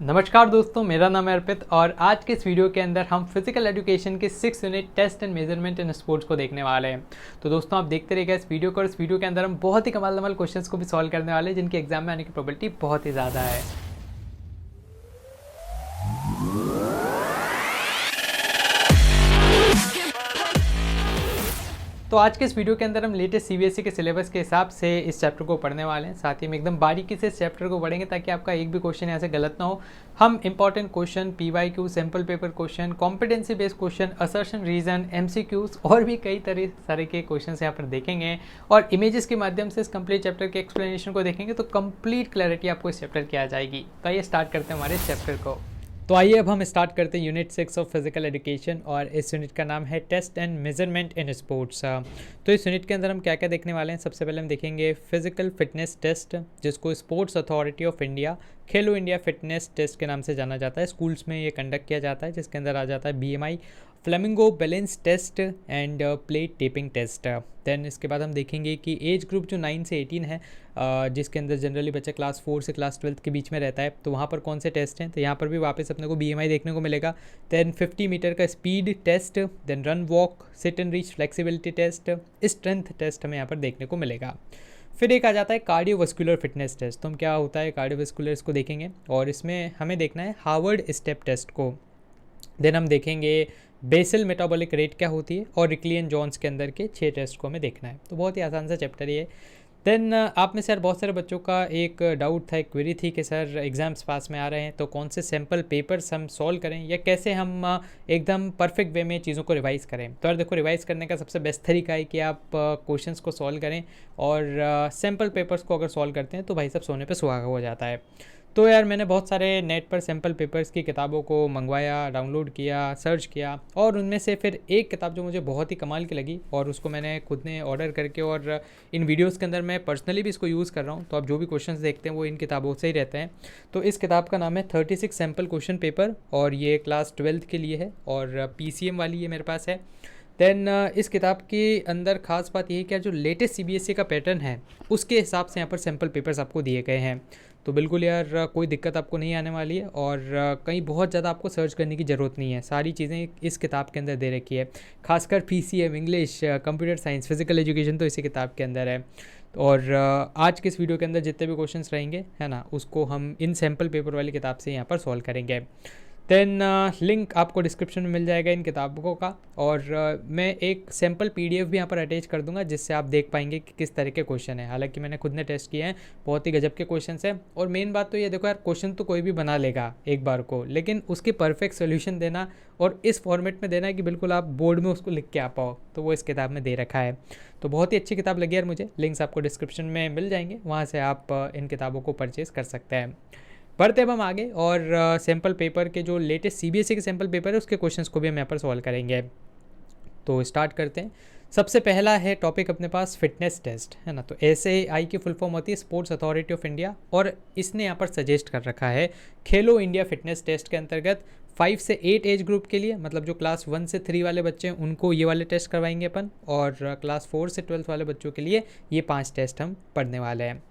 नमस्कार दोस्तों, मेरा नाम है अर्पित और आज के इस वीडियो के अंदर हम फिजिकल एजुकेशन के 6 unit test and measurement in sports को देखने वाले हैं। तो दोस्तों आप देखते रहिएगा इस वीडियो को और इस वीडियो के अंदर हम बहुत ही कमाल क्वेश्चंस को भी सॉल्व करने वाले हैं जिनके एग्जाम में आने की प्रोबेबिलिटी बहुत ही ज़्यादा है। तो आज के इस वीडियो के अंदर हम लेटेस्ट सीबीएसई के सिलेबस के हिसाब से इस चैप्टर को पढ़ने वाले हैं। साथ ही हम एकदम बारीकी से इस चैप्टर को पढ़ेंगे ताकि आपका एक भी क्वेश्चन यहाँ से गलत ना हो। हम important question, PYQ, sample paper question, competency based question, assertion reason, MCQs और भी कई तरह के क्वेश्चन यहाँ पर देखेंगे और इमेजेस के माध्यम से इस कंप्लीट चैप्टर के एक्सप्लेनेशन को देखेंगे तो कंप्लीट क्लैरिटी आपको इस चैप्टर की आ जाएगी। तो आइए स्टार्ट करते हैं हमारे इस चैप्टर को। तो आइए अब हम स्टार्ट करते हैं यूनिट 6 ऑफ फिजिकल एजुकेशन और इस यूनिट का नाम है test and measurement in sports. तो इस यूनिट के अंदर हम क्या क्या देखने वाले हैं। सबसे पहले हम देखेंगे फिजिकल फिटनेस टेस्ट, जिसको sports authority of India Khelo India fitness test के नाम से जाना जाता है। स्कूल्स में ये कंडक्ट किया जाता है, जिसके अंदर आ जाता है BMI, flamingo balance test and plate tapping test. Then इसके बाद हम देखेंगे कि एज ग्रुप जो 9 से 18 है, जिसके अंदर जनरली बच्चा क्लास 4 से क्लास 12 के बीच में रहता है, तो वहाँ पर कौन से टेस्ट हैं। तो यहाँ पर भी वापस अपने को बीएमआई देखने को मिलेगा। देन 50 मीटर का speed test, then run walk, sit and reach flexibility test, strength test हमें यहाँ पर देखने को मिलेगा। फिर एक आ जाता है कार्डियोवास्कुलर फिटनेस टेस्ट। तो हम क्या होता है कार्डियोवास्कुलर इसको देखेंगे और इसमें हमें देखना है हार्वर्ड स्टेप टेस्ट को। देन हम देखेंगे बेसल मेटाबॉलिक रेट क्या होती है और रिक्लियन जॉन्स के अंदर के 6 टेस्ट को हमें देखना है। तो बहुत ही आसान सा चैप्टर ये। देन आप में सर बहुत सारे बच्चों का एक डाउट था, एक क्वेरी थी कि सर एग्ज़ाम्स पास में आ रहे हैं तो कौन से सैम्पल पेपर्स हम सॉल्व करें या कैसे हम एकदम परफेक्ट वे में चीज़ों को रिवाइज़ करें। तो यार देखो, रिवाइज़ करने का सबसे बेस्ट तरीका है कि आप क्वेश्चंस को सॉल्व करें और सैम्पल पेपर्स को अगर सॉल्व करते हैं तो भाई साहब सोने पे सुहागा हो जाता है। तो यार मैंने बहुत सारे नेट पर सैम्पल पेपर्स की किताबों को मंगवाया, डाउनलोड किया, सर्च किया और उनमें से फिर एक किताब जो मुझे बहुत ही कमाल की लगी और उसको मैंने खुद ने ऑर्डर करके और इन वीडियोस के अंदर मैं पर्सनली भी इसको यूज़ कर रहा हूँ। तो आप जो भी क्वेश्चंस देखते हैं वो इन किताबों से ही रहते हैं। तो इस किताब का नाम है 36 सैम्पल क्वेश्चन पेपर और ये क्लास 12 के लिए है और पीसीएम वाली ये मेरे पास है। देन इस किताब के अंदर ख़ास बात यह है कि जो लेटेस्ट सीबीएसई का पैटर्न है उसके हिसाब से यहाँ पर सैम्पल पेपर्स आपको दिए गए हैं। तो बिल्कुल यार कोई दिक्कत आपको नहीं आने वाली है और कहीं बहुत ज़्यादा आपको सर्च करने की ज़रूरत नहीं है। सारी चीज़ें इस किताब के अंदर दे रखी है। खासकर PCM, English, computer science, physical education तो इसी किताब के अंदर है। और आज के इस वीडियो के अंदर जितने भी क्वेश्चंस रहेंगे है ना, उसको हम इन सैम्पल पेपर वाली किताब से यहाँ पर सॉल्व करेंगे। देन लिंक आपको डिस्क्रिप्शन में मिल जाएगा इन किताबों का और मैं एक सैम्पल पीडीएफ भी यहाँ पर अटैच कर दूंगा जिससे आप देख पाएंगे कि किस तरह के क्वेश्चन है। हालांकि मैंने खुद ने टेस्ट किए हैं, बहुत ही गजब के क्वेश्चन हैं। और मेन बात तो ये देखो यार, क्वेश्चन तो कोई भी बना लेगा एक बार को, लेकिन उसके परफेक्ट सोल्यूशन देना और इस फॉर्मेट में देना है कि बिल्कुल आप बोर्ड में उसको लिख के आ पाओ, तो वो इस किताब में दे रखा है। तो बहुत ही अच्छी किताब लगी यार मुझे। लिंक्स आपको डिस्क्रिप्शन में मिल जाएंगे, वहाँ से आप इन किताबों को परचेज़ कर सकते हैं। बढ़ते अब हम आगे और सैम्पल पेपर के जो लेटेस्ट सीबीएसई के सैम्पल पेपर है उसके क्वेश्चंस को भी हम यहाँ पर सॉल्व करेंगे। तो स्टार्ट करते हैं। सबसे पहला है टॉपिक अपने पास फिटनेस टेस्ट, है ना। तो एसएआई की फुल फॉर्म होती है स्पोर्ट्स अथॉरिटी ऑफ इंडिया और इसने यहाँ पर सजेस्ट कर रखा है खेलो इंडिया फिटनेस टेस्ट के अंतर्गत 5 से 8 एज ग्रुप के लिए, मतलब जो क्लास 1 से 3 वाले बच्चे हैं उनको ये वाले टेस्ट करवाएंगे अपन और क्लास 4 से 12 वाले बच्चों के लिए ये 5 टेस्ट हम पढ़ने वाले हैं।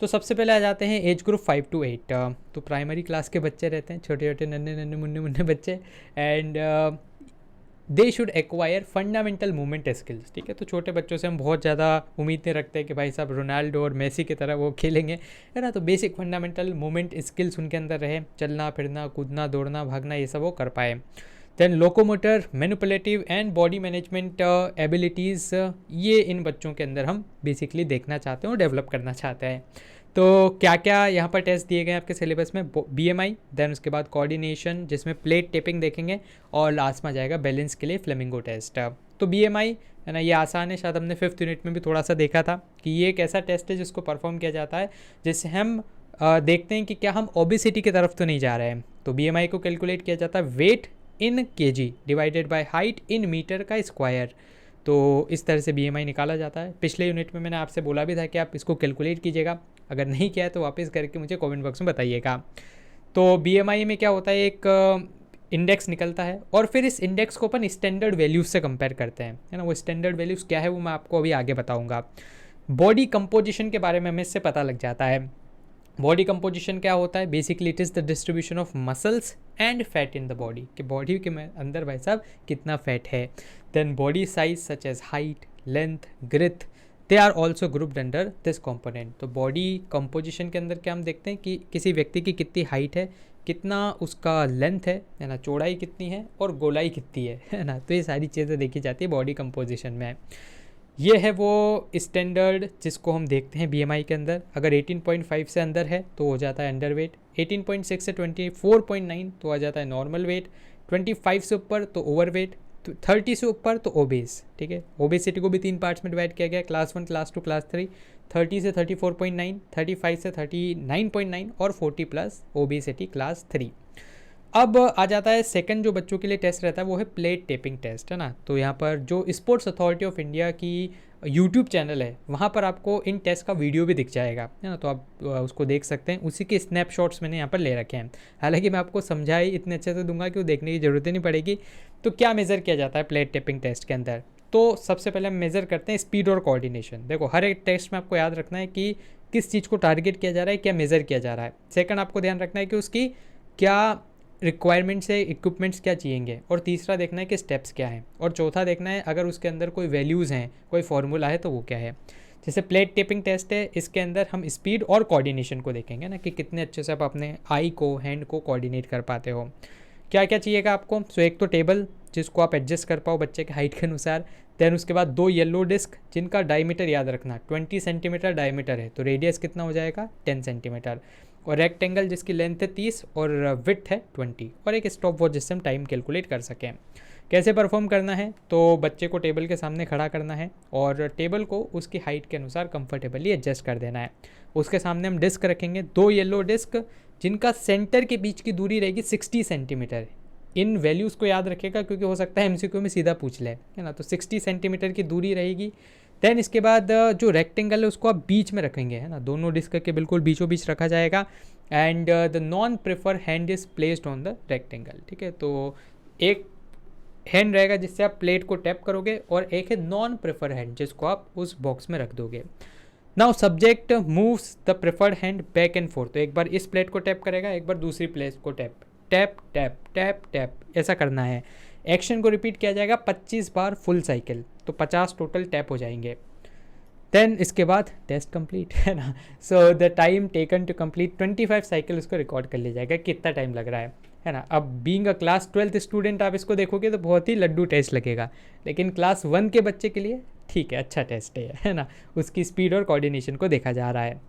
तो सबसे पहले आ जाते हैं एज ग्रुप 5 to 8। तो प्राइमरी क्लास के बच्चे रहते हैं, छोटे छोटे नन्हे नन्हे मुन्ने मुन्ने बच्चे and they should acquire fundamental movement skills. ठीक है, तो छोटे बच्चों से हम बहुत ज़्यादा उम्मीद नहीं रखते हैं कि भाई साहब रोनाल्डो और मेसी की तरह वो खेलेंगे, है ना। तो बेसिक फंडामेंटल मूवमेंट स्किल्स उनके अंदर रहे, चलना फिरना, कूदना, दौड़ना, भागना, ये सब वो कर पाए। Then locomotor, manipulative and body management abilities, ये इन बच्चों के अंदर हम बेसिकली देखना चाहते हैं और डेवलप करना चाहते हैं। तो क्या क्या यहाँ पर टेस्ट दिए गए हैं आपके सिलेबस में, बीएमआई, देन उसके बाद कोऑर्डिनेशन जिसमें प्लेट टेपिंग देखेंगे और लास्ट में आ जाएगा बैलेंस के लिए फ्लेमिंगो टेस्ट। तो बीएमआई है ना, ये आसान है, शायद हमने 5th यूनिट में भी थोड़ा सा देखा था कि ये एक ऐसा टेस्ट है जिसको परफॉर्म किया जाता है जिससे हम देखते हैं कि क्या हम ओबेसिटी की तरफ तो नहीं जा रहे हैं। तो बीएमआई को कैलकुलेट किया जाता है weight in kg divided by height in meter का स्क्वायर। तो इस तरह से बीएमआई निकाला जाता है। पिछले यूनिट में मैंने आपसे बोला भी था कि आप इसको कैलकुलेट कीजिएगा, अगर नहीं किया है तो वापस करके मुझे कमेंट बॉक्स में बताइएगा। तो बीएमआई में क्या होता है, एक इंडेक्स निकलता है और फिर इस इंडेक्स को अपन स्टैंडर्ड वैल्यूज़ से कंपेयर करते हैं, है ना। वो स्टैंडर्ड वैल्यूज़ क्या है वो मैं आपको अभी आगे बताऊँगा। बॉडी कंपोजिशन के बारे में हमें इससे पता लग जाता है। बॉडी कंपोजिशन क्या होता है, basically it is the distribution of muscles and fat in the body, कि बॉडी के अंदर भाई साहब कितना फैट है. Then body size such as height, length, girth, they are also grouped under this component. तो बॉडी कंपोजिशन के अंदर क्या हम देखते हैं कि किसी व्यक्ति की कितनी हाइट है, कितना उसका लेंथ है ना, चौड़ाई कितनी है और गोलाई कितनी है ना. तो ये सारी चीज़ें देखी जाती है बॉडी कंपोजिशन में. ये है वो स्टैंडर्ड जिसको हम देखते हैं बीएमआई के अंदर. अगर 18.5 से अंदर है तो हो जाता है अंडर वेट, 18.6 से 24.9 तो आ जाता है नॉर्मल वेट, 25 से ऊपर तो ओवर वेट, 30 से ऊपर तो ओबेस. ठीक है, ओबेसिटी को भी 3 पार्ट्स में डिवाइड किया गया, क्लास 1, क्लास 2, क्लास 3. 30 से 34.9, 35 से 39.9 और 40 प्लस ओबेसिटी क्लास 3. अब आ जाता है सेकंड जो बच्चों के लिए टेस्ट रहता है, वो है प्लेट टेपिंग टेस्ट, है ना. तो यहाँ पर जो स्पोर्ट्स अथॉरिटी ऑफ इंडिया की यूट्यूब चैनल है, वहाँ पर आपको इन टेस्ट का वीडियो भी दिख जाएगा, है ना. तो आप उसको देख सकते हैं. उसी के स्नैपशॉट्स मैंने यहाँ पर ले रखे हैं. हालांकि मैं आपको समझाई इतने अच्छे से दूंगा कि वो देखने की ज़रूरत ही नहीं पड़ेगी. तो क्या मेज़र किया जाता है प्लेट टेपिंग टेस्ट के अंदर? तो सबसे पहले हम मेज़र करते हैं स्पीड और कोऑर्डिनेशन. देखो, हर एक टेस्ट में आपको याद रखना है कि किस चीज़ को टारगेट किया जा रहा है, क्या मेज़र किया जा रहा है. सेकंड, आपको ध्यान रखना है कि उसकी क्या रिक्वायरमेंट्स है, इक्विपमेंट्स क्या चाहिएंगे. और तीसरा देखना है कि स्टेप्स क्या हैं. और चौथा देखना है अगर उसके अंदर कोई वैल्यूज़ हैं, कोई फार्मूला है तो वो क्या है. जैसे प्लेट टेपिंग टेस्ट है, इसके अंदर हम स्पीड और कोऑर्डिनेशन को देखेंगे ना, कि कितने अच्छे से आप अपने आई को, हैंड को कोऑर्डिनेट कर पाते हो. क्या क्या चाहिएगा आपको. सो एक तो टेबल जिसको आप एडजस्ट कर पाओ बच्चे के हाइट के अनुसार. देन उसके बाद 2 येलो डिस्क जिनका डायमीटर याद रखना 20 सेंटीमीटर डायमीटर है, तो रेडियस कितना हो जाएगा 10 सेंटीमीटर. और रेक्टेंगल जिसकी लेंथ है 30 और विड्थ है 20. और एक स्टॉप वॉच जिससे हम टाइम कैलकुलेट कर सकें. कैसे परफॉर्म करना है, तो बच्चे को टेबल के सामने खड़ा करना है और टेबल को उसकी हाइट के अनुसार कंफर्टेबली एडजस्ट कर देना है. उसके सामने हम डिस्क रखेंगे, 2 येलो डिस्क जिनका सेंटर के बीच की दूरी रहेगी 60 सेंटीमीटर. इन वैल्यूज़ को याद रखेगा क्योंकि हो सकता है एमसीक्यू में सीधा पूछ ले, है ना. तो 60 सेंटीमीटर की दूरी रहेगी. देन इसके बाद जो रेक्टेंगल है उसको आप बीच में रखेंगे, है ना. दोनों डिस्क के बिल्कुल बीचों बीच रखा जाएगा. And the non prefer hand is placed on the rectangle. ठीक है, तो एक हैंड रहेगा जिससे आप प्लेट को टैप करोगे और एक है नॉन प्रेफर हैंड जिसको आप उस बॉक्स में रख दोगे. Now subject moves the preferred hand back and fourth. तो एक बार इस प्लेट को टैप करेगा, एक बार दूसरी प्लेट को tap tap tap tap tap ऐसा करना है. एक्शन को रिपीट किया जाएगा 25 बार फुल साइकिल, तो 50 टोटल टैप हो जाएंगे. देन इसके बाद टेस्ट कंप्लीट, है ना. So the time taken to complete 25 cycle उसको रिकॉर्ड कर लिया जाएगा कितना टाइम लग रहा है ना. अब being a class 12th student आप इसको देखोगे तो बहुत ही लड्डू टेस्ट लगेगा, लेकिन क्लास 1 के बच्चे के लिए ठीक है, अच्छा टेस्ट है ना. उसकी स्पीड और कोऑर्डिनेशन को देखा जा रहा है.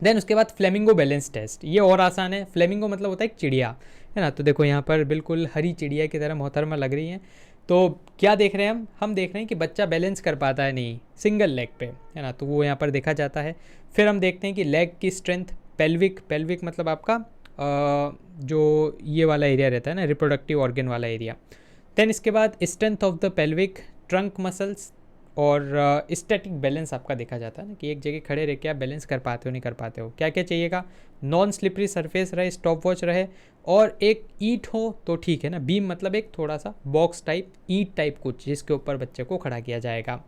देन उसके बाद फ्लेमिंगो बैलेंस टेस्ट, ये और आसान है. फ्लेमिंगो मतलब होता है एक चिड़िया, है ना. तो देखो यहाँ पर बिल्कुल हरी चिड़िया की तरह मोहतरमा लग रही है. तो क्या देख रहे हैं हम देख रहे हैं कि बच्चा बैलेंस कर पाता है नहीं सिंगल लेग पे, है ना. तो वो यहाँ पर देखा जाता है. फिर हम देखते हैं कि लेग की स्ट्रेंथ, पेल्विक मतलब आपका जो ये वाला एरिया रहता है ना, रिप्रोडक्टिव ऑर्गन वाला एरिया. देन इसके बाद strength of the pelvic, trunk muscles और स्टैटिक बैलेंस आपका देखा जाता है ना, कि एक जगह खड़े रह के आप बैलेंस कर पाते हो नहीं कर पाते हो. क्या क्या चाहिएगा, नॉन स्लिपरी सरफेस रहे, स्टॉप वॉच रहे और एक ईंट हो तो ठीक है ना. बीम मतलब एक थोड़ा सा बॉक्स टाइप, ईंट टाइप कुछ जिसके ऊपर बच्चे को खड़ा किया जाएगा.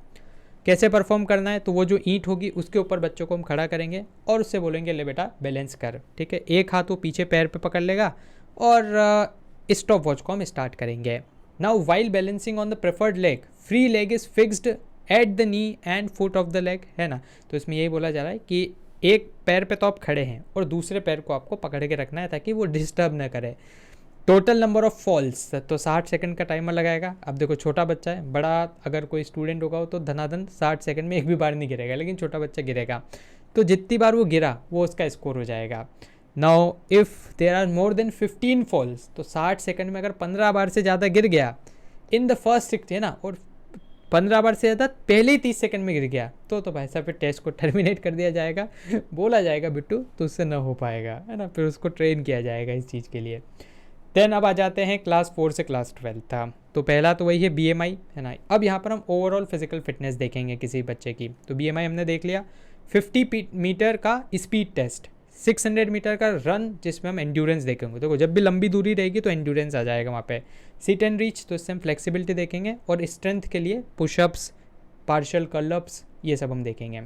कैसे परफॉर्म करना है, तो वो जो ईंट होगी उसके ऊपर बच्चों को हम खड़ा करेंगे और उससे बोलेंगे ले बेटा बैलेंस कर. ठीक है, एक हाथ वो पीछे पैर पे पकड़ लेगा और स्टॉप वॉच को हम स्टार्ट करेंगे. Now while balancing on the preferred leg, free leg is fixed at the knee and foot of the leg, है ना. तो इसमें यही बोला जा रहा है कि एक पैर पे तो आप खड़े हैं और दूसरे पैर को आपको पकड़ के रखना है ताकि वो डिस्टर्ब ना करे. टोटल नंबर ऑफ फॉल्स, तो 60 सेकंड का टाइमर लगाएगा. अब देखो छोटा बच्चा है, बड़ा अगर कोई स्टूडेंट होगा तो धनाधन 60 सेकंड में एक भी बार नहीं गिरेगा, लेकिन छोटा बच्चा गिरेगा तो जितनी बार वो गिरा वो उसका स्कोर हो जाएगा. Now if there are more than 15 falls, तो 60 सेकंड में अगर 15 बार से ज़्यादा गिर गया इन द फर्स्ट 60, है ना, और 15 बार से ज़्यादा पहले ही 30 सेकंड में गिर गया तो भाई साहब फिर टेस्ट को टर्मिनेट कर दिया जाएगा. बोला जाएगा बिट्टू तो उससे ना हो पाएगा, है ना. फिर उसको ट्रेन किया जाएगा इस चीज़ के लिए. देन अब आ जाते हैं क्लास 4 से क्लास 12 था. तो पहला तो वही है BMI, है ना. अब यहाँ पर हम ओवरऑल फिजिकल फिटनेस देखेंगे किसी बच्चे की. तो BMI हमने देख लिया. 50 मीटर का स्पीड टेस्ट, 600 मीटर का रन जिसमें हम एंड्योरेंस देखेंगे. देखो जब भी लंबी दूरी रहेगी तो एंड्योरेंस आ जाएगा वहाँ पे. सिट एंड रीच, तो इससे हम फ्लेक्सिबिलिटी देखेंगे और स्ट्रेंथ के लिए पुशअप्स, पार्शियल कर्लअप्स, ये सब हम देखेंगे.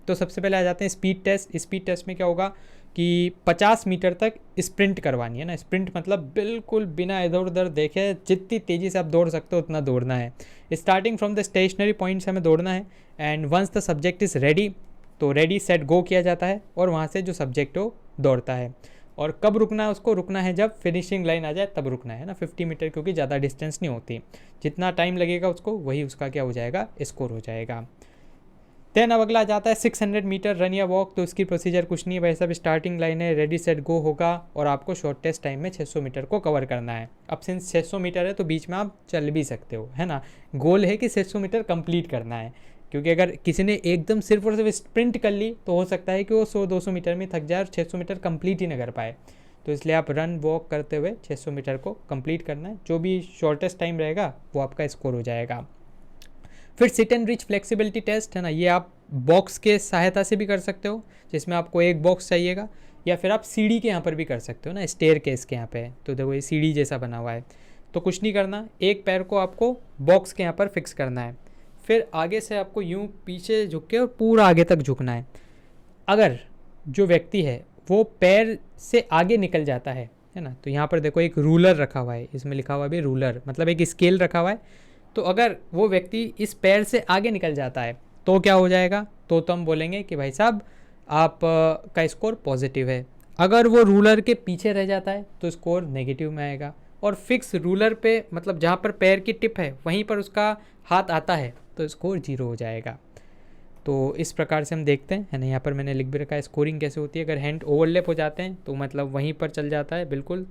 तो सबसे पहले आ जाते हैं स्पीड टेस्ट. स्पीड टेस्ट में क्या होगा कि 50 मीटर तक स्प्रिंट करवानी है ना। स्प्रिंट मतलब बिल्कुल बिना इधर उधर देखे जितनी तेज़ी से आप दौड़ सकते हो उतना दौड़ना है। Starting from the stationary point से हमें दौड़ना है and once the subject is ready, तो रेडी सेट गो किया जाता है और वहाँ से जो सब्जेक्ट हो दौड़ता है। और कब रुकना है, उसको रुकना है जब फिनिशिंग लाइन आ जाए तब रुकना है ना। 50 मीटर क्योंकि ज़्यादा डिस्टेंस नहीं होती, जितना टाइम लगेगा उसको वही उसका क्या हो जाएगा, स्कोर हो जाएगा। देन अब अगला जाता है 600 मीटर रन या वॉक। तो इसकी प्रोसीजर कुछ नहीं है भाई साहब, स्टार्टिंग लाइन है, रेडी सेट गो होगा और आपको शॉर्टेस्ट टाइम में 600 मीटर को कवर करना है। अब सिंस 600 मीटर है तो बीच में आप चल भी सकते हो, है ना। गोल है कि 600 मीटर कंप्लीट करना है, क्योंकि अगर किसी ने एकदम सिर्फ और सिर्फ स्प्रिंट कर ली तो हो सकता है कि वो 100-200 मीटर में थक जाए और 600 मीटर कंप्लीट ही ना कर पाए। तो इसलिए आप रन वॉक करते हुए 600 मीटर को कंप्लीट करना है, जो भी शॉर्टेस्ट टाइम रहेगा वो आपका स्कोर हो जाएगा। फिर sit and reach flexibility test है ना, ये आप बॉक्स के सहायता से भी कर सकते हो, जिसमें आपको एक बॉक्स चाहिएगा, या फिर आप सीढ़ी के यहाँ पर भी कर सकते हो ना, स्टेयर केस के यहाँ पे। तो देखो ये सीढ़ी जैसा बना हुआ है, तो कुछ नहीं करना, एक पैर को आपको बॉक्स के यहाँ पर फिक्स करना है। फिर आगे से आपको यूँ पीछे झुक के और पूरा आगे तक झुकना है। अगर जो व्यक्ति है वो पैर से आगे निकल जाता है ना, तो यहाँ पर देखो एक रूलर रखा हुआ है, इसमें लिखा हुआ भी रूलर, मतलब एक स्केल रखा हुआ है। तो अगर वो व्यक्ति इस पैर से आगे निकल जाता है तो क्या हो जाएगा, तो हम बोलेंगे कि भाई साहब आप का स्कोर पॉजिटिव है। अगर वो रूलर के पीछे रह जाता है तो स्कोर नेगेटिव में आएगा। और फिक्स रूलर पे मतलब जहाँ पर पैर की टिप है वहीं पर उसका हाथ आता है तो स्कोर 0 हो जाएगा। तो इस प्रकार से हम देखते हैं, है ना। यहाँ पर मैंने लिख भी रखा है स्कोरिंग कैसे होती है। अगर हैंड ओवरलैप हो जाते हैं तो मतलब वहीं पर चल जाता है, बिल्कुल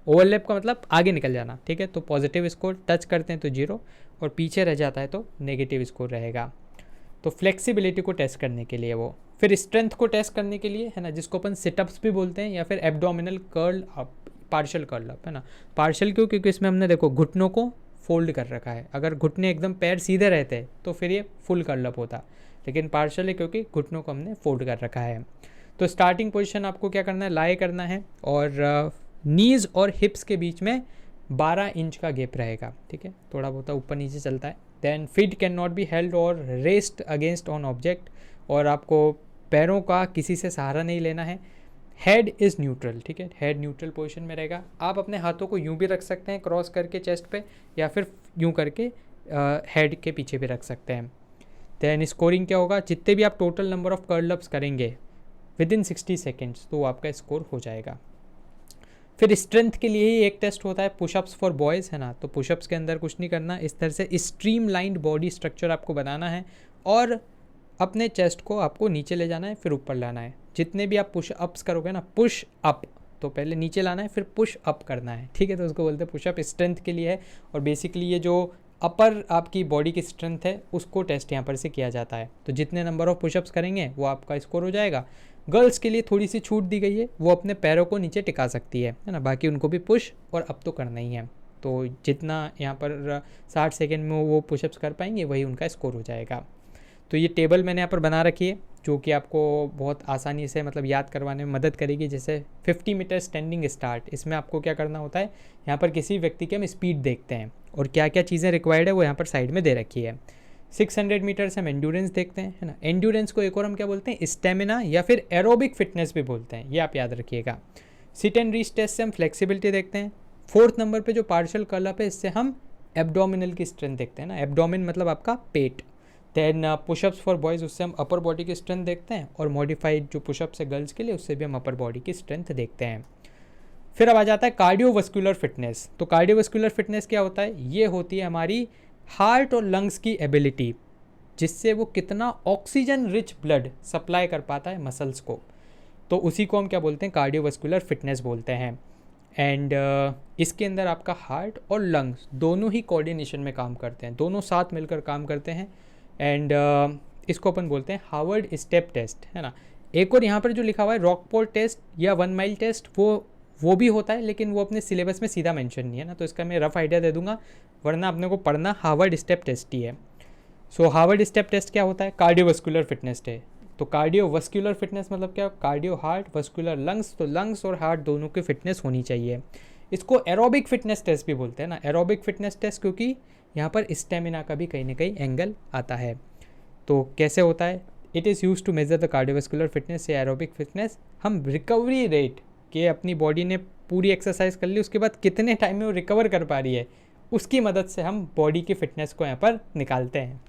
ओवरलैप का मतलब आगे निकल जाना, ठीक है। तो पॉजिटिव स्कोर, टच करते हैं तो 0 और पीछे रह जाता है तो नेगेटिव स्कोर रहेगा। तो फ्लेक्सिबिलिटी को टेस्ट करने के लिए वो, फिर स्ट्रेंथ को टेस्ट करने के लिए, है ना, जिसको अपन सिटअप्स भी बोलते हैं या फिर abdominal curl up, partial curl up, है ना। पार्शियल क्यों, क्योंकि इसमें हमने देखो घुटनों को फोल्ड कर रखा है। अगर घुटने एकदम पैर सीधे रहते तो फिर ये फुल कर्ल अप होता, लेकिन पार्शियल है क्योंकि घुटनों को हमने फोल्ड कर रखा है। तो स्टार्टिंग पोजीशन आपको क्या करना है, लाए करना है और नीज़ और हिप्स के बीच में 12 इंच का गैप रहेगा, ठीक है। थोड़ा बहुत ऊपर नीचे चलता है। Then feet can not be held और रेस्ट अगेंस्ट ऑन ऑब्जेक्ट, और आपको पैरों का किसी से सहारा नहीं लेना है। हेड इज़ न्यूट्रल, ठीक है, हेड न्यूट्रल पोजीशन में रहेगा। आप अपने हाथों को यूँ भी रख सकते हैं क्रॉस करके चेस्ट पे, या फिर यूँ करके हेड के पीछे भी रख सकते हैं। देन स्कोरिंग क्या होगा, जितने भी आप total number of curl ups करेंगे विदिन 60 सेकेंड्स तो आपका स्कोर हो जाएगा। फिर स्ट्रेंथ के लिए ही एक टेस्ट होता है पुशअप्स फॉर बॉयज़, है ना। तो पुशअप्स के अंदर कुछ नहीं करना, इस तरह से स्ट्रीम लाइंड बॉडी स्ट्रक्चर आपको बनाना है और अपने चेस्ट को आपको नीचे ले जाना है, फिर ऊपर लाना है। जितने भी आप पुशअप्स करोगे ना, पुश अप, तो पहले नीचे लाना है फिर पुश अप करना है, ठीक है। तो उसको बोलते हैं पुशअप, स्ट्रेंथ के लिए है। और बेसिकली ये जो अपर आपकी बॉडी की स्ट्रेंथ है उसको टेस्ट यहाँ पर से किया जाता है। तो जितने नंबर ऑफ पुशअप्स करेंगे वो आपका स्कोर हो जाएगा। गर्ल्स के लिए थोड़ी सी छूट दी गई है, वो अपने पैरों को नीचे टिका सकती है ना, बाकी उनको भी पुश और अप तो करना ही है। तो जितना यहाँ पर 60 सेकेंड में वो पुशअप्स कर पाएंगे वही उनका स्कोर हो जाएगा। तो ये टेबल मैंने यहाँ पर बना रखी है जो कि आपको बहुत आसानी से मतलब याद करवाने में मदद करेगी। जैसे 50 मीटर स्टैंडिंग स्टार्ट, इसमें आपको क्या करना होता है, यहाँ पर किसी व्यक्ति की हम स्पीड देखते हैं और क्या क्या चीज़ें रिक्वायर्ड है वो यहाँ पर साइड में दे रखी है। 600 मीटर से हम एंड्योरेंस देखते हैं, है ना। एंड्योरेंस को एक और हम क्या बोलते हैं, स्टेमिना या फिर एरोबिक फिटनेस भी बोलते हैं, ये आप याद रखिएगा। सिट एंड रीच टेस्ट से हम फ्लेक्सिबिलिटी देखते हैं। 4th नंबर पे जो पार्शियल कर्ल अप है इससे हम एब्डोमिनल की स्ट्रेंथ देखते हैं ना, एब्डोमिन मतलब आपका पेट। देन पुशअप्स फॉर बॉयज़, उससे हम अपर बॉडी की स्ट्रेंथ देखते हैं, और मॉडिफाइड जो पुशअप्स है गर्ल्स के लिए उससे भी हम अपर बॉडी की स्ट्रेंथ देखते हैं। फिर अब आ जाता है कार्डियोवास्कुलर फिटनेस। तो कार्डियोवास्कुलर फिटनेस क्या होता है, ये होती है हमारी हार्ट और लंग्स की एबिलिटी, जिससे वो कितना ऑक्सीजन रिच ब्लड सप्लाई कर पाता है मसल्स को। तो उसी को हम क्या बोलते हैं, कार्डियोवास्कुलर फिटनेस बोलते हैं। एंड इसके अंदर आपका हार्ट और लंग्स दोनों ही कोऑर्डिनेशन में काम करते हैं, दोनों साथ मिलकर काम करते हैं। एंड इसको अपन बोलते हैं हार्वर्ड स्टेप टेस्ट, है ना। एक और यहाँ पर जो लिखा हुआ है रॉकपोर्ट टेस्ट या 1 माइल टेस्ट, वो भी होता है, लेकिन वो अपने सिलेबस में सीधा मेंशन नहीं है ना, तो इसका मैं रफ आइडिया दे दूंगा, वरना अपने को पढ़ना हार्वर्ड स्टेप टेस्ट ही है। सो हार्वर्ड स्टेप टेस्ट क्या होता है, कार्डियोवास्कुलर फिटनेस है। तो कार्डियोवास्कुलर फिटनेस मतलब क्या, कार्डियो हार्ट, वास्कुलर लंग्स, तो लंग्स और हार्ट दोनों की फिटनेस होनी चाहिए। इसको एरोबिक फिटनेस टेस्ट भी बोलते हैं ना, एरोबिक फिटनेस टेस्ट, क्योंकि यहाँ पर स्टेमिना का भी कहीं ना कहीं एंगल आता है। तो कैसे होता है, it is use to measure the cardiovascular fitness या एरोबिक फिटनेस, हम रिकवरी रेट कि अपनी बॉडी ने पूरी एक्सरसाइज कर ली उसके बाद कितने टाइम में वो रिकवर कर पा रही है, उसकी मदद से हम बॉडी की फिटनेस को यहाँ पर निकालते हैं।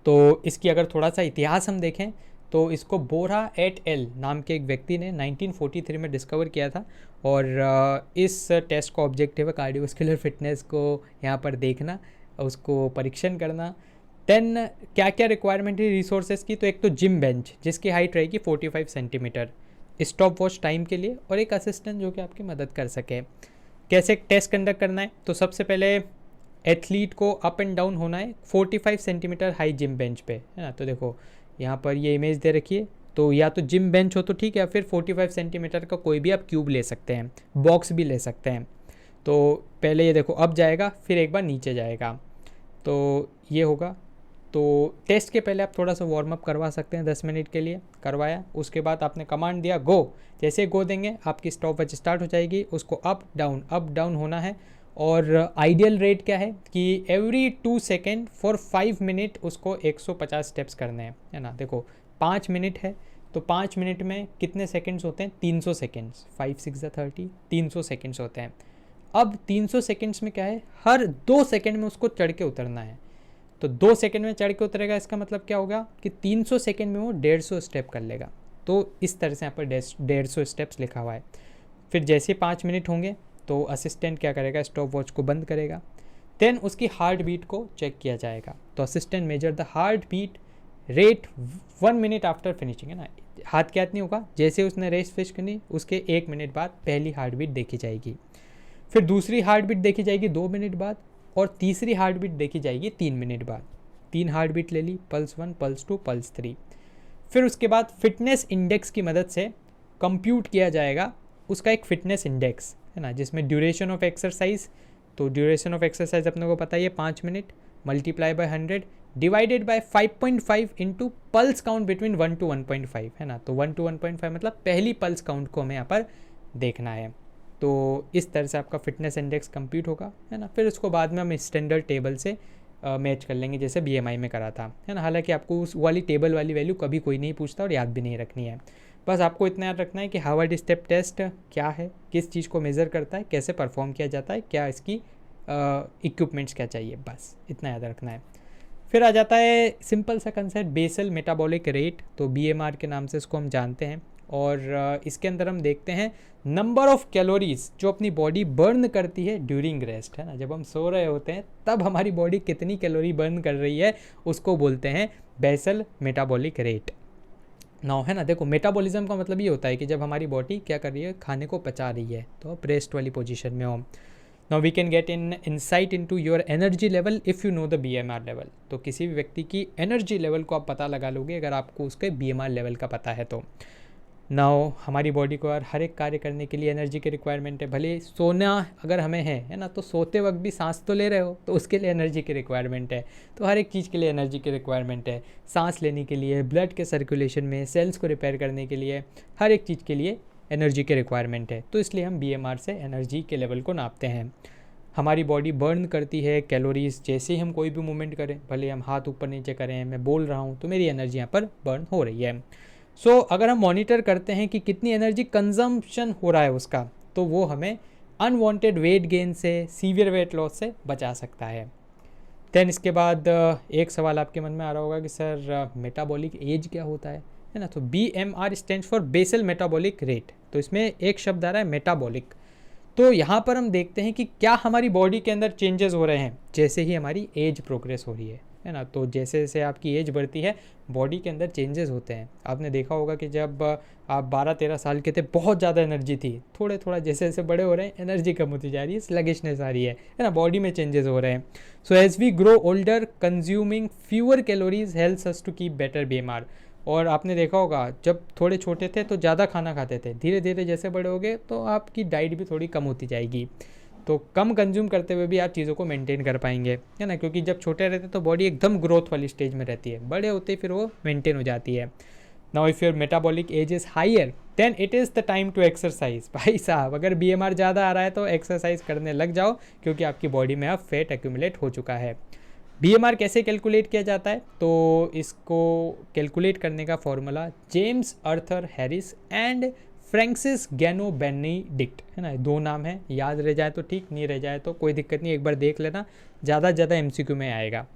तो इसकी अगर थोड़ा सा इतिहास हम देखें तो इसको बोरा एट एल नाम के एक व्यक्ति ने 1943 में डिस्कवर किया था, और इस टेस्ट का ऑब्जेक्टिव है कार्डियोवास्कुलर फिटनेस को यहाँ पर देखना, उसको परीक्षण करना। देन क्या क्या रिक्वायरमेंट है रिसोर्सेज की, तो एक तो जिम बेंच जिसकी हाइट रहेगी 45 सेंटीमीटर, स्टॉप वॉच टाइम के लिए, और एक असिस्टेंट जो कि आपकी मदद कर सके। कैसे टेस्ट कंडक्ट करना है, तो सबसे पहले एथलीट को अप एंड डाउन होना है 45 सेंटीमीटर हाई जिम बेंच पे, है ना। तो देखो यहाँ पर ये इमेज दे रखी है, तो या तो जिम बेंच हो तो ठीक है, या फिर 45 सेंटीमीटर का कोई भी आप क्यूब ले सकते हैं, बॉक्स भी ले सकते हैं। तो पहले ये देखो अप जाएगा, फिर एक बार नीचे जाएगा, तो ये होगा। तो टेस्ट के पहले आप थोड़ा सा वार्म अप करवा सकते हैं, 10 मिनट के लिए करवाया, उसके बाद आपने कमांड दिया गो, जैसे गो देंगे आपकी स्टॉप वॉच स्टार्ट हो जाएगी, उसको अप डाउन होना है। और आइडियल रेट क्या है कि एवरी 2 सेकेंड फॉर 5 मिनट उसको 150 स्टेप्स करने हैं, है ना। देखो 5 मिनट है तो 5 मिनट में कितने सेकेंड्स होते हैं, 300 सेकेंड्स, 5 6 30, 300 सेकेंड्स होते हैं। अब 300 सेकेंड्स में क्या है, हर 2 सेकेंड में उसको चढ़ के उतरना है। तो 2 सेकेंड में चढ़ के उतरेगा, इसका मतलब क्या होगा कि 300 सेकेंड में वो 150 स्टेप कर लेगा। तो इस तरह से यहाँ पर 150 स्टेप्स लिखा हुआ है। फिर जैसे 5 मिनट होंगे तो असिस्टेंट क्या करेगा, स्टॉप वॉच को बंद करेगा। देन उसकी हार्ट बीट को चेक किया जाएगा, तो assistant measure the heart beat rate 1 minute after finishing, है ना। हाथ क्या नहीं होगा, जैसे उसने रेस फिनिश करनी उसके 1 मिनट बाद पहली हार्ट बीट देखी जाएगी, फिर दूसरी हार्ट बीट देखी जाएगी 2 मिनट बाद, और तीसरी हार्ट बीट देखी जाएगी 3 मिनट बाद। 3 हार्ट बीट ले ली, पल्स 1, पल्स 2, पल्स 3। फिर उसके बाद फिटनेस इंडेक्स की मदद से कंप्यूट किया जाएगा उसका एक फिटनेस इंडेक्स, है ना, जिसमें ड्यूरेशन ऑफ एक्सरसाइज, तो ड्यूरेशन ऑफ एक्सरसाइज अपने को पता ही है 5 minute, multiply by 100 divided by 5.5 into pulse count between 1 to 1.5, है ना। तो 1 to 1.5 मतलब पहली पल्स काउंट को हमें यहाँ पर देखना है। तो इस तरह से आपका फिटनेस इंडेक्स कंप्यूट होगा, है ना। फिर उसको बाद में हम स्टैंडर्ड टेबल से मैच कर लेंगे जैसे BMI में करा था, है ना। हालांकि आपको उस वाली टेबल वाली वैल्यू कभी कोई नहीं पूछता और याद भी नहीं रखनी है। बस आपको इतना याद रखना है कि हार्वर्ड स्टेप टेस्ट क्या है, किस चीज़ को मेज़र करता है, कैसे परफॉर्म किया जाता है, क्या इसकी इक्विपमेंट्स क्या चाहिए, बस इतना याद रखना है। फिर आ जाता है सिंपल सा कंसेप्ट बेसल मेटाबॉलिक रेट, तो BMR के नाम से इसको हम जानते हैं। और इसके अंदर हम देखते हैं नंबर ऑफ कैलोरीज जो अपनी बॉडी बर्न करती है ड्यूरिंग रेस्ट, है ना। जब हम सो रहे होते हैं तब हमारी बॉडी कितनी कैलोरी बर्न कर रही है उसको बोलते हैं बेसल मेटाबॉलिक रेट। नाउ, है ना, देखो मेटाबॉलिज्म का मतलब ये होता है कि जब हमारी बॉडी क्या कर रही है, खाने को पचा रही है, तो आप रेस्ट वाली पोजीशन में हो। Now we can get in insight into your energy level if you know the BMR level. तो किसी भी व्यक्ति की एनर्जी लेवल को आप पता लगा लोगे अगर आपको उसके BMR लेवल का पता है तो। नाउ हमारी बॉडी को यार हर एक कार्य करने के लिए एनर्जी की रिक्वायरमेंट है। भले सोना अगर हमें है ना, तो सोते वक्त भी सांस तो ले रहे हो, तो उसके लिए एनर्जी की रिक्वायरमेंट है। तो हर एक चीज़ के लिए एनर्जी की रिक्वायरमेंट है, सांस लेने के लिए, ब्लड के सर्कुलेशन में, सेल्स को रिपेयर करने के लिए, हर एक चीज़ के लिए एनर्जी की रिक्वायरमेंट है। तो इसलिए हम BMR से एनर्जी के लेवल को नापते हैं। हमारी बॉडी बर्न करती है कैलोरीज जैसे ही हम कोई भी मूवमेंट करें, भले हम हाथ ऊपर नीचे करें, मैं बोल रहा हूँ तो मेरी एनर्जी यहाँ पर बर्न हो रही है। सो अगर हम मॉनिटर करते हैं कि कितनी एनर्जी कंजम्पशन हो रहा है उसका, तो वो हमें अनवांटेड वेट गेन से, सीवियर वेट लॉस से बचा सकता है। देन इसके बाद एक सवाल आपके मन में आ रहा होगा कि सर मेटाबॉलिक एज क्या होता है ना। तो BMR stands for basal metabolic rate. तो इसमें एक शब्द आ रहा है मेटाबॉलिक। तो यहाँ पर हम देखते हैं कि क्या हमारी बॉडी के अंदर चेंजेस हो रहे हैं जैसे ही हमारी एज प्रोग्रेस हो रही है ना। तो जैसे जैसे आपकी एज बढ़ती है बॉडी के अंदर चेंजेस होते हैं। आपने देखा होगा कि जब आप 12-13 साल के थे बहुत ज़्यादा एनर्जी थी, थोड़े थोड़ा जैसे जैसे बड़े हो रहे हैं एनर्जी कम होती जा रही है, स्लगिशनेस आ रही है ना, बॉडी में चेंजेस हो रहे हैं। So as we grow older consuming fewer calories helps us to keep better BMR। और आपने देखा होगा जब थोड़े छोटे थे तो ज़्यादा खाना खाते थे, धीरे धीरे जैसे बड़े हो गए तो आपकी डाइट भी थोड़ी कम होती जाएगी। तो कम कंज्यूम करते हुए भी आप चीज़ों को मेंटेन कर पाएंगे, है ना। क्योंकि जब छोटे रहते तो बॉडी एकदम ग्रोथ वाली स्टेज में रहती है, बड़े होते फिर वो मेंटेन हो जाती है। Now if your metabolic age is higher then it is the time to exercise. भाई साहब अगर BMR ज़्यादा आ रहा है तो एक्सरसाइज करने लग जाओ, क्योंकि आपकी बॉडी में अब फैट एक्यूमुलेट हो चुका है। BMR कैसे कैलकुलेट किया जाता है, तो इसको कैलकुलेट करने का formula James Arthur Harris and Francis Gano Benedict, है ना, 2 नाम है, याद रह जाए तो ठीक, नहीं रह जाए तो कोई दिक्कत नहीं, एक बार देख लेना, ज़्यादा MCQ में आएगा।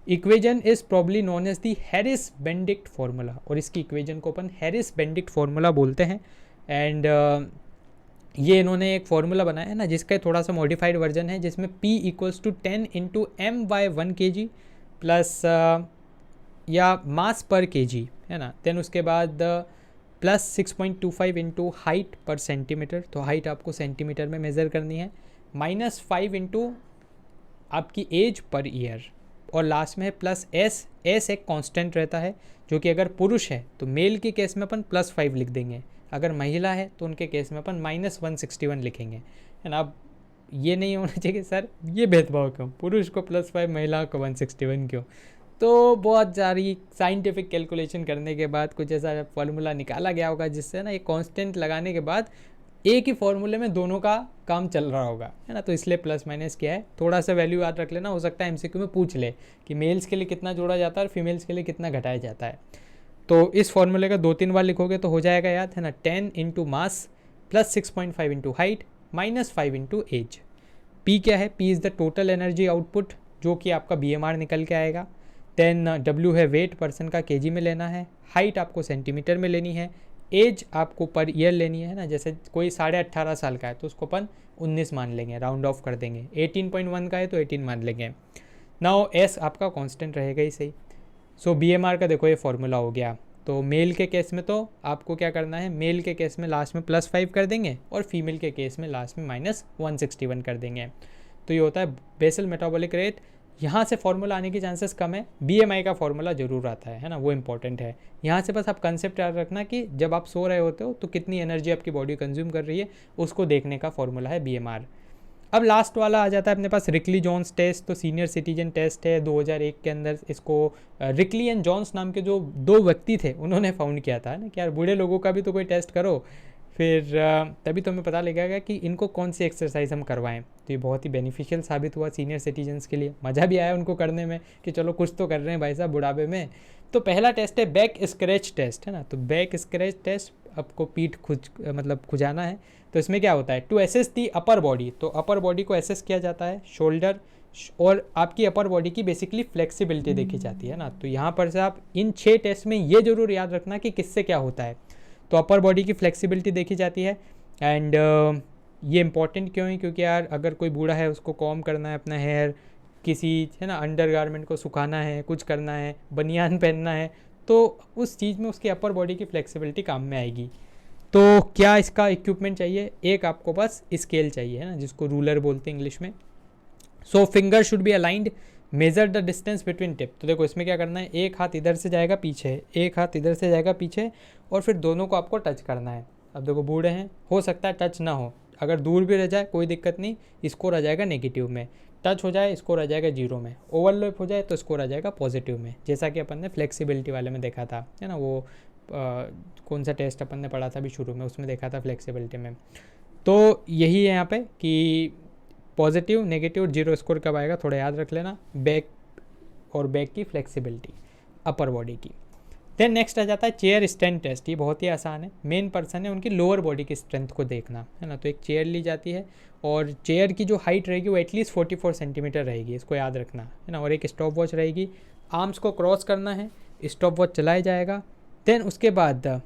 Equation is probably known as the Harris Benedict formula, और इसकी इक्वेजन को अपन हैरिस बेनेडिक्ट फार्मूला बोलते हैं। एंड ये इन्होंने एक फार्मूला बनाया है ना, जिसका थोड़ा सा मॉडिफाइड वर्जन है, जिसमें P equals to 10 into M/1 kg plus या मास पर kg, है ना, देन उसके बाद प्लस 6.25 इंटू हाइट पर सेंटीमीटर, तो हाइट आपको सेंटीमीटर में मेज़र करनी है, -5 इंटू आपकी एज पर ईयर, और लास्ट में है प्लस एस एक कांस्टेंट रहता है, जो कि अगर पुरुष है तो मेल के केस में अपन +5 लिख देंगे, अगर महिला है तो उनके केस में अपन -161 लिखेंगे, है ना। अब ये नहीं होना चाहिए सर ये भेदभाव क्यों, पुरुष को +5 महिला को 161 क्यों, तो बहुत सारी साइंटिफिक कैलकुलेशन करने के बाद कुछ ऐसा फार्मूला निकाला गया होगा, जिससे ना एक कांस्टेंट लगाने के बाद एक ही फॉर्मूले में दोनों का काम चल रहा होगा, है ना, तो इसलिए प्लस माइनस किया है। थोड़ा सा वैल्यू याद रख लेना, हो सकता है MCQ में पूछ ले कि मेल्स के लिए कितना जोड़ा जाता है और फीमेल्स के लिए कितना घटाया जाता है। तो इस फॉर्मूले का 2-3 बार लिखोगे तो हो जाएगा याद, है ना, 10 into mass plus 6.5 into height -5 into age. P क्या है, P is the total energy output, जो कि आपका BMR निकल के आएगा। देन W है वेट, पर्सन का kg में लेना है, हाइट आपको सेंटीमीटर में लेनी है, एज आपको पर ईयर लेनी है ना, जैसे कोई 18.5 साल का है तो उसको अपन 19 मान लेंगे, राउंड ऑफ कर देंगे, 18.1 का है तो 18 मान लेंगे। नाउ S आपका कांस्टेंट रहेगा ही सही। सो BMR का देखो ये फॉर्मूला हो गया। तो मेल के केस में तो आपको क्या करना है, मेल के केस में लास्ट में +5 कर देंगे, और फीमेल के केस में लास्ट में -161 कर देंगे। तो ये होता है बेसल मेटाबॉलिक रेट। यहाँ से फॉर्मूला आने की चांसेस कम है, BMI का फॉर्मूला जरूर आता है ना, वो इंपॉर्टेंट है। यहाँ से बस आप कंसेप्ट याद रखना कि जब आप सो रहे होते हो तो कितनी एनर्जी आपकी बॉडी कंज्यूम कर रही है, उसको देखने का फॉर्मूला है BMR। अब लास्ट वाला आ जाता है अपने पास रिकली जॉन्स टेस्ट, तो सीनियर सिटीजन टेस्ट है 2001 के अंदर। इसको रिकली एंड जॉन्स नाम के जो 2 व्यक्ति थे उन्होंने फाउंड किया था ना, कि यार बूढ़े लोगों का भी तो कोई टेस्ट करो, फिर तभी तो हमें पता लगेगा कि इनको कौन सी एक्सरसाइज हम करवाएं। तो ये बहुत ही बेनिफिशियल साबित हुआ सीनियर सिटीजन्स के लिए, मज़ा भी आया उनको करने में कि चलो कुछ तो कर रहे हैं भाई साहब बुढ़ापे में। तो पहला टेस्ट है बैक स्क्रैच टेस्ट, है ना, तो बैक स्क्रैच टेस्ट आपको पीठ खुजाना है। तो इसमें क्या होता है, to assess the upper body, तो अपर बॉडी को एसेस किया जाता है, शोल्डर और आपकी अपर बॉडी की बेसिकली फ्लेक्सिबिलिटी देखी जाती है ना। तो यहाँ पर से आप इन 6 टेस्ट में ये जरूर याद रखना कि किससे क्या होता है। तो अपर बॉडी की फ्लेक्सिबिलिटी देखी जाती है। एंड ये इंपॉर्टेंट क्यों है, क्योंकि यार अगर कोई बूढ़ा है उसको कॉम करना है अपना हेयर, किसी है ना अंडरगारमेंट को सुखाना है, कुछ करना है, बनियान पहनना है, तो उस चीज़ में उसकी अपर बॉडी की फ्लेक्सिबिलिटी काम में आएगी। तो क्या इसका इक्विपमेंट चाहिए, एक आपको बस स्केल चाहिए, है ना, जिसको रूलर बोलते हैं इंग्लिश में। So finger should be aligned, measure the distance between tip. तो देखो इसमें क्या करना है, एक हाथ इधर से जाएगा पीछे, एक हाथ इधर से जाएगा पीछे, और फिर दोनों को आपको टच करना है। अब देखो बूढ़े हैं, हो सकता है टच ना हो, अगर दूर भी रह जाए कोई दिक्कत नहीं, स्कोर आ जाएगा नेगेटिव में, टच हो जाए स्कोर आ जाएगा 0 में, ओवरलैप हो जाए तो स्कोर आ जाएगा पॉजिटिव में, जैसा कि अपन ने फ्लेक्सिबिलिटी वाले में देखा था, है ना, वो कौन सा टेस्ट अपन ने पढ़ा था अभी शुरू में, उसमें देखा था फ्लेक्सिबिलिटी में। तो यही है यहाँ पे कि पॉजिटिव, नेगेटिव और 0 स्कोर कब आएगा, थोड़ा याद रख लेना, बैक और बैक की फ्लेक्सिबिलिटी अपर बॉडी की। देन नेक्स्ट आ जाता है चेयर स्टैंड टेस्ट, ये बहुत ही आसान है। मेन पर्सन है उनकी लोअर बॉडी की स्ट्रेंथ को देखना, है ना। तो एक चेयर ली जाती है और चेयर की जो हाइट रहेगी वो एटलीस्ट 44 सेंटीमीटर रहेगी, इसको याद रखना, है ना। और एक स्टॉप वॉच रहेगी, आर्म्स को क्रॉस करना है, स्टॉप वॉच चलाया जाएगा। देन उसके बाद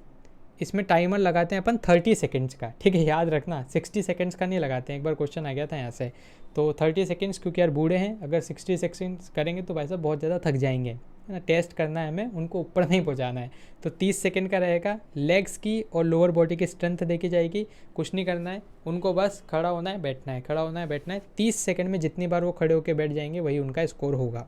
इसमें टाइमर लगाते हैं अपन 30 सेकेंड्स का, ठीक है, याद रखना 60 सेकेंड्स का नहीं लगाते हैं, एक बार क्वेश्चन आ गया था यहाँ से। तो 30 सेकेंड्स, क्योंकि यार बूढ़े हैं, अगर 60 सेकेंड्स करेंगे तो भाई साहब बहुत ज़्यादा थक जाएंगे, है ना, टेस्ट करना है हमें, उनको ऊपर नहीं पहुँचाना है। तो 30 सेकेंड का रहेगा। लेग्स की और लोअर बॉडी की स्ट्रेंथ देखी जाएगी, कुछ नहीं करना है उनको, बस खड़ा होना है बैठना है, खड़ा होना है बैठना है। 30 सेकेंड में जितनी बार वो खड़े होकर बैठ जाएंगे वही उनका स्कोर होगा।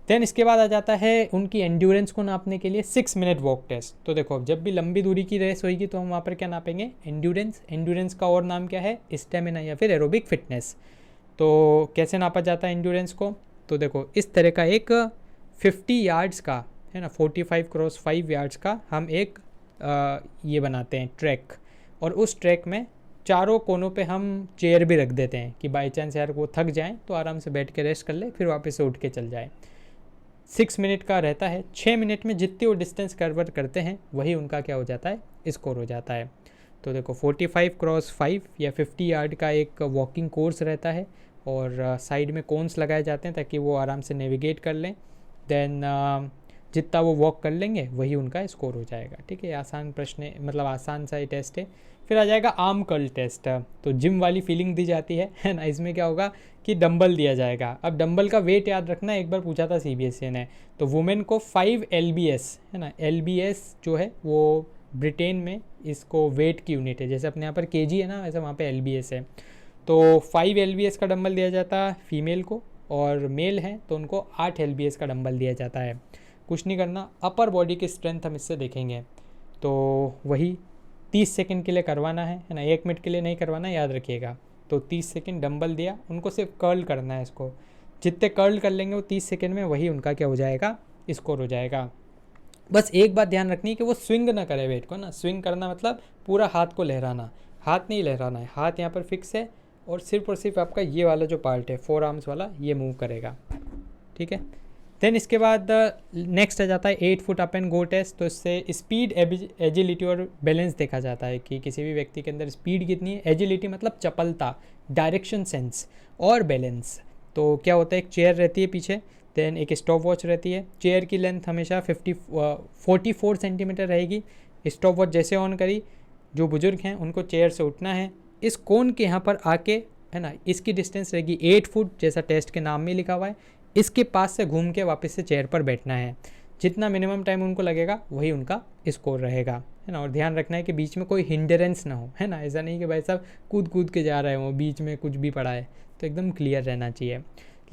देन इसके बाद आ जाता है उनकी एंड्योरेंस को नापने के लिए 6 मिनट वॉक टेस्ट। तो देखो जब भी लंबी दूरी की रेस होगी तो हम वहाँ पर क्या नापेंगे, एंड्योरेंस। एंड्योरेंस का और नाम क्या है, स्टेमिना या फिर एरोबिक फिटनेस। तो कैसे नापा जाता है एंड्योरेंस को, तो देखो इस तरह का एक 50 यार्ड्स का, है ना, 45 क्रॉस 5 यार्ड्स का हम एक ये बनाते हैं ट्रैक, और उस ट्रैक में चारों कोनों पे हम चेयर भी रख देते हैं कि बाई चांस यार वो थक जाएं तो आराम से बैठ के रेस्ट कर ले, फिर वापस से उठ के चल जाए। 6 मिनट का रहता है। 6 मिनट में जितनी वो डिस्टेंस कवर करते हैं वही उनका क्या हो जाता है, स्कोर हो जाता है। तो देखो 45x5 या 50 यार्ड का एक वॉकिंग कोर्स रहता है और साइड में कोन्स लगाए जाते हैं ताकि वो आराम से नेविगेट कर लें। देन जितना वो वॉक कर लेंगे वही उनका स्कोर हो जाएगा। ठीक है, आसान प्रश्न है, मतलब आसान सा ही टेस्ट है। फिर आ जाएगा आर्म कर्ल टेस्ट। तो जिम वाली फीलिंग दी जाती है ना। इसमें क्या होगा कि डंबल दिया जाएगा। अब डंबल का वेट याद रखना, एक बार पूछा था CBSE ने। तो वुमेन को 5 LBS है ना, LBS जो है वो ब्रिटेन में इसको वेट की यूनिट है। जैसे अपने यहाँ पर kg है ना, वैसे वहाँ पे LBS है। तो 5 LBS का डंबल दिया जाता है फीमेल को, और मेल है तो उनको 8 LBS का डंबल दिया जाता है। कुछ नहीं करना, अपर बॉडी की स्ट्रेंथ हम इससे देखेंगे। तो वही 30 सेकंड के लिए करवाना है ना, 1 मिनट के लिए नहीं करवाना, याद रखिएगा। तो 30 सेकंड डंबल दिया, उनको सिर्फ कर्ल करना है इसको। जितने कर्ल कर लेंगे वो 30 सेकंड में, वही उनका क्या हो जाएगा, स्कोर हो जाएगा। बस एक बात ध्यान रखनी है कि वो स्विंग ना करे वेट को ना। स्विंग करना मतलब पूरा हाथ को लहराना, हाथ नहीं लहराना है। हाथ यहाँ पर फिक्स है और सिर्फ आपका ये वाला जो पार्ट है 4 आर्म्स वाला, ये मूव करेगा। ठीक है। देन इसके बाद नेक्स्ट आ जाता है 8 foot up and go test. तो इससे स्पीड, एजिलिटी और बैलेंस देखा जाता है कि किसी भी व्यक्ति के अंदर स्पीड कितनी है। एजिलिटी मतलब चपलता, डायरेक्शन सेंस, और बैलेंस। तो क्या होता है, एक चेयर रहती है पीछे, देन एक स्टॉप वॉच रहती है। चेयर की लेंथ हमेशा 44 सेंटीमीटर रहेगी। स्टॉप वॉच जैसे ऑन करी, जो बुजुर्ग हैं उनको चेयर से उठना है, इस कोन के यहाँ पर आके है ना, इसकी डिस्टेंस रहेगी 8 फुट, जैसा टेस्ट के नाम में लिखा हुआ है। इसके पास से घूम के वापस से चेयर पर बैठना है। जितना मिनिमम टाइम उनको लगेगा वही उनका स्कोर रहेगा, है ना। और ध्यान रखना है कि बीच में कोई हिंडरेंस ना हो, है ना। ऐसा नहीं कि भाई साहब कूद के जा रहे हो, बीच में कुछ भी पड़ा है, तो एकदम क्लियर रहना चाहिए।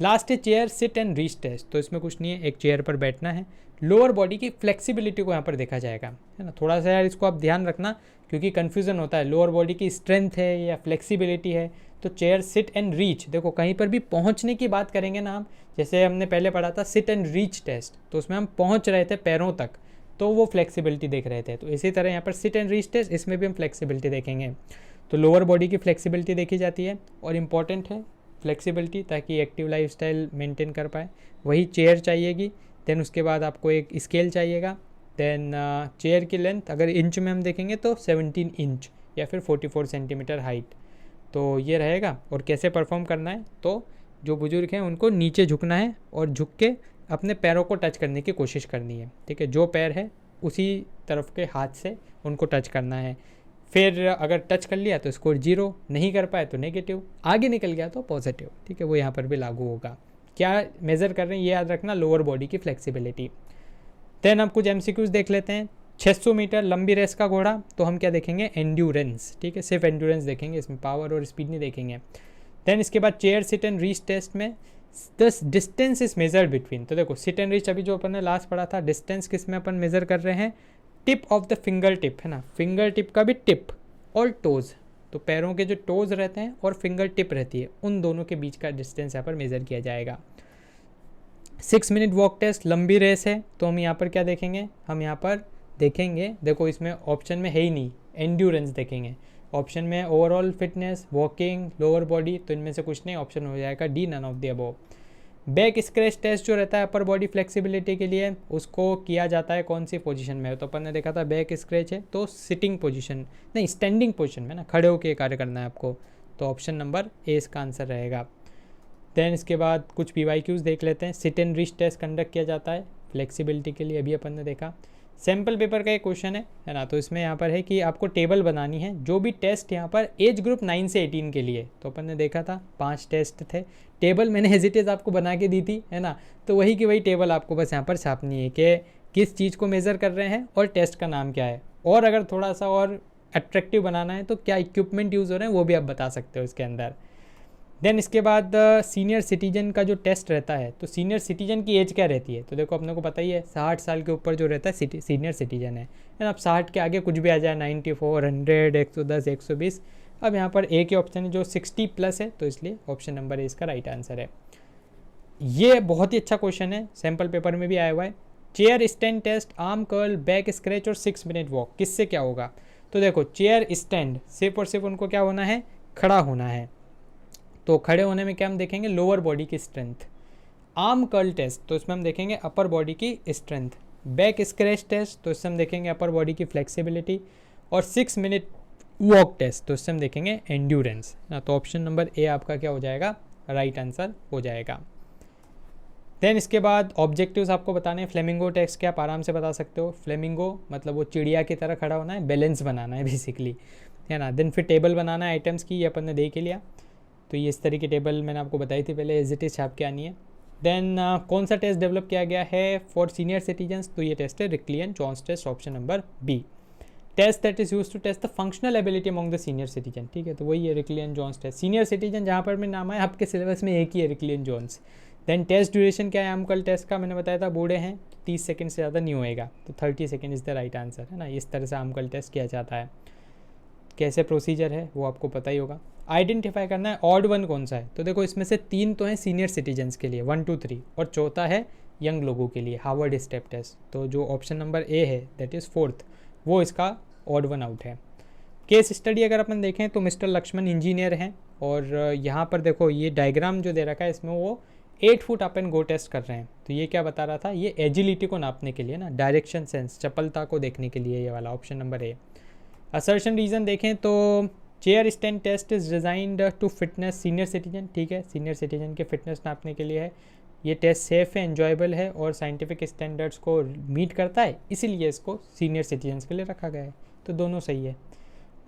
लास्ट है chair sit and reach test. तो इसमें कुछ नहीं है, एक चेयर पर बैठना है। लोअर बॉडी की फ्लेक्सिबिलिटी को यहाँ पर देखा जाएगा, है ना। थोड़ा सा यार इसको आप ध्यान रखना, क्योंकि कन्फ्यूज़न होता है, लोअर बॉडी की स्ट्रेंथ है या फ्लेक्सिबिलिटी है। तो चेयर सिट एंड रीच, देखो कहीं पर भी पहुँचने की बात करेंगे ना हम, जैसे हमने पहले पढ़ा था सिट एंड रीच टेस्ट, तो उसमें हम पहुँच रहे थे पैरों तक, तो वो फ्लेक्सिबिलिटी देख रहे थे। तो इसी तरह यहाँ पर सिट एंड रीच टेस्ट, इसमें भी हम फ्लेक्सिबिलिटी देखेंगे। तो लोअर बॉडी की फ्लेक्सिबिलिटी देखी जाती है, और इम्पॉर्टेंट है फ्लेक्सिबिलिटी, ताकि एक्टिव लाइफस्टाइल मेंटेन कर पाए। वही चेयर चाहिएगी। देन उसके बाद आपको एक स्केल चाहिएगा। देन चेयर की लेंथ अगर इंच में हम देखेंगे तो 17 इंच या फिर 44 सेंटीमीटर हाइट। तो ये रहेगा। और कैसे परफॉर्म करना है, तो जो बुजुर्ग हैं उनको नीचे झुकना है और झुक के अपने पैरों को टच करने की कोशिश करनी है। ठीक है, जो पैर है उसी तरफ के हाथ से उनको टच करना है। फिर अगर टच कर लिया तो स्कोर 0, नहीं कर पाए तो नेगेटिव, आगे निकल गया तो पॉजिटिव। ठीक है, वो यहाँ पर भी लागू होगा। क्या मेज़र कर रहे हैं ये याद रखना, लोअर बॉडी की फ्लेक्सिबिलिटी। देन अब कुछ MCQs देख लेते हैं। 600 मीटर लंबी रेस का घोड़ा, तो हम क्या देखेंगे, एंड्योरेंस। ठीक है, सिर्फ एंड्योरेंस देखेंगे, इसमें पावर और स्पीड नहीं देखेंगे। देन इसके बाद chair sit and reach test में दस डिस्टेंस इज मेजर्ड बिटवीन। तो देखो सिट एंड रीच अभी जो अपन ने लास्ट पढ़ा था, डिस्टेंस किस में अपन मेजर कर रहे हैं, tip of the finger tip, है ना। फिंगर टिप का भी टिप और टोज़, तो पैरों के जो टोज़ रहते हैं और फिंगर टिप रहती है, उन दोनों के बीच का डिस्टेंस यहाँ पर मेज़र किया जाएगा। 6 मिनट वॉक टेस्ट, लंबी रेस है, तो हम यहाँ पर क्या देखेंगे, हम यहाँ पर देखेंगे, देखो इसमें ऑप्शन में है ही नहीं, एंड्योरेंस देखेंगे। ऑप्शन में overall fitness, walking, lower body, तो इनमें से कुछ नहीं, ऑप्शन हो जाएगा D, none of the above. Back scratch test जो रहता है अपर बॉडी फ्लेक्सिबिलिटी के लिए, उसको किया जाता है कौन सी पोजीशन में, तो अपन ने देखा था बैक स्क्रैच है तो सिटिंग पोजीशन, नहीं स्टैंडिंग पोजीशन में ना, खड़े होकर कार्य करना है आपको। तो ऑप्शन नंबर ए इसका आंसर रहेगा। देन इसके बाद कुछ PYQs देख लेते हैं। Sit and reach test conduct किया जाता है फ्लेक्सिबिलिटी के लिए, अभी अपन ने देखा। सैम्पल पेपर का एक क्वेश्चन है ना, तो इसमें यहाँ पर है कि आपको टेबल बनानी है, जो भी टेस्ट यहाँ पर एज ग्रुप 9 से 18 के लिए, तो अपन ने देखा था 5 टेस्ट थे। टेबल मैंने हेजिटेज आपको बना के दी थी, है ना, तो वही की वही टेबल आपको बस यहाँ पर छापनी है कि किस चीज़ को मेज़र कर रहे हैं और टेस्ट का नाम क्या है। और अगर थोड़ा सा और अट्रैक्टिव बनाना है तो क्या इक्विपमेंट यूज़ हो रहे हैं वो भी आप बता सकते हो इसके अंदर। देन इसके बाद सीनियर सिटीजन का जो टेस्ट रहता है, तो सीनियर सिटीजन की एज क्या रहती है, तो देखो अपने को पता ही है 60 साल के ऊपर जो रहता है सीनियर सिटीजन है ना। अब 60 के आगे कुछ भी आ जाए, 94, 100, 110, 120। अब यहाँ पर एक ही ऑप्शन है जो 60 प्लस है, तो इसलिए ऑप्शन नंबर ए इसका राइट आंसर है। ये बहुत ही अच्छा क्वेश्चन है, सैम्पल पेपर में भी आया हुआ है। Chair stand test, arm curl, back scratch और 6 मिनट वॉक, किससे क्या होगा, तो देखो चेयर स्टैंड, सिर्फ और सिर्फ उनको क्या होना है, खड़ा होना है। तो खड़े होने में क्या हम देखेंगे, लोअर बॉडी की स्ट्रेंथ। आर्म कर्ल टेस्ट, तो इसमें हम देखेंगे अपर बॉडी की स्ट्रेंथ। बैक स्क्रैच टेस्ट, तो इससे हम देखेंगे अपर बॉडी की फ्लेक्सिबिलिटी। और 6 मिनट वॉक टेस्ट, तो इससे हम देखेंगे एंड्योरेंस ना। तो ऑप्शन नंबर ए आपका क्या हो जाएगा, राइट आंसर हो जाएगा। देन इसके बाद ऑब्जेक्टिव्स आपको बताने हैं। फ्लेमिंगो टेस्ट के आप आराम से बता सकते हो। फ्लेमिंगो मतलब वो चिड़िया की तरह खड़ा होना है, बैलेंस बनाना है बेसिकली, है ना। देन फिर टेबल बनाना है आइटम्स की, ये अपन ने देख ही लिया। तो ये इस तरह की टेबल मैंने आपको बताई थी पहले, एज इट इज छाप के आनी है। देन कौन सा टेस्ट डेवलप किया गया है फॉर सीनियर सिटीजन्स, तो ये टेस्ट है Rikli and Jones test, option number B. Test that is use to test the functional ability among the senior citizen, ठीक है। तो वही है Rikli and Jones test. Senior citizen जहाँ पर मैं नाम है आपके सिलेबस में एक ही है, Rikli and Jones. Then test duration क्या है आमकल टेस्ट का, मैंने बताया था बूढ़े हैं 30 सेकंड से ज़्यादा नहीं होएगा, तो 30 second is the right answer, है ना। इस तरह से आमकल टेस्ट किया जाता है। कैसे प्रोसीजर है वो आपको पता ही होगा। आइडेंटिफाई करना है ऑड वन कौन सा है, तो देखो इसमें से 3 तो हैं सीनियर सिटीजन्स के लिए, 1 2 3, और चौथा है यंग लोगों के लिए, हार्वर्ड स्टेप टेस्ट। तो जो ऑप्शन नंबर ए है दैट इज़ 4th, वो इसका ऑड वन आउट है। केस स्टडी अगर अपन देखें तो मिस्टर लक्ष्मण इंजीनियर हैं, और यहाँ पर देखो ये डायग्राम जो दे रखा है इसमें वो 8 foot up and go test कर रहे हैं। तो ये क्या बता रहा था, ये एजिलिटी को नापने के लिए ना, डायरेक्शन सेंस, चपलता को देखने के लिए, ये वाला option number A. Assertion reason देखें तो chair stand test is designed to fitness senior citizen, ठीक है, सीनियर सिटीजन के फिटनेस नापने के लिए है। ये टेस्ट सेफ है, एन्जॉयबल है और साइंटिफिक स्टैंडर्ड्स को मीट करता है, इसीलिए इसको सीनियर सिटीजन्स के लिए रखा गया है। तो दोनों सही है,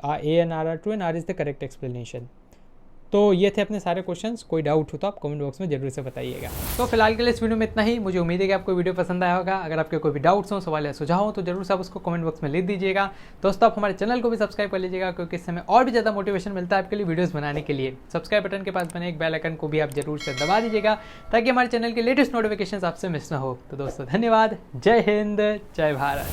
A and R true and R is the correct explanation. तो ये थे अपने सारे क्वेश्चंस। कोई डाउट हो तो आप कमेंट बॉक्स में जरूर से बताइएगा। तो फिलहाल के लिए इस वीडियो में इतना ही। मुझे उम्मीद है कि आपको वीडियो पसंद आया होगा। अगर आपके कोई भी डाउट्स हो, सवाल या सुझाव हो तो जरूर से आप उसको कमेंट बॉक्स में लिख दीजिएगा। दोस्तों आप हमारे चैनल को भी सब्सक्राइब कर लीजिएगा, क्योंकि इससे हमें और भी ज़्यादा मोटिवेशन मिलता है आपके लिए वीडियोज़ बनाने के लिए। सब्सक्राइब बटन के पास बने एक बेल आइकन को भी आप जरूर से दबा दीजिएगा, ताकि हमारे चैनल के लेटेस्ट नोटिफिकेशन आपसे मिस ना हो। तो दोस्तों धन्यवाद, जय हिंद, जय भारत।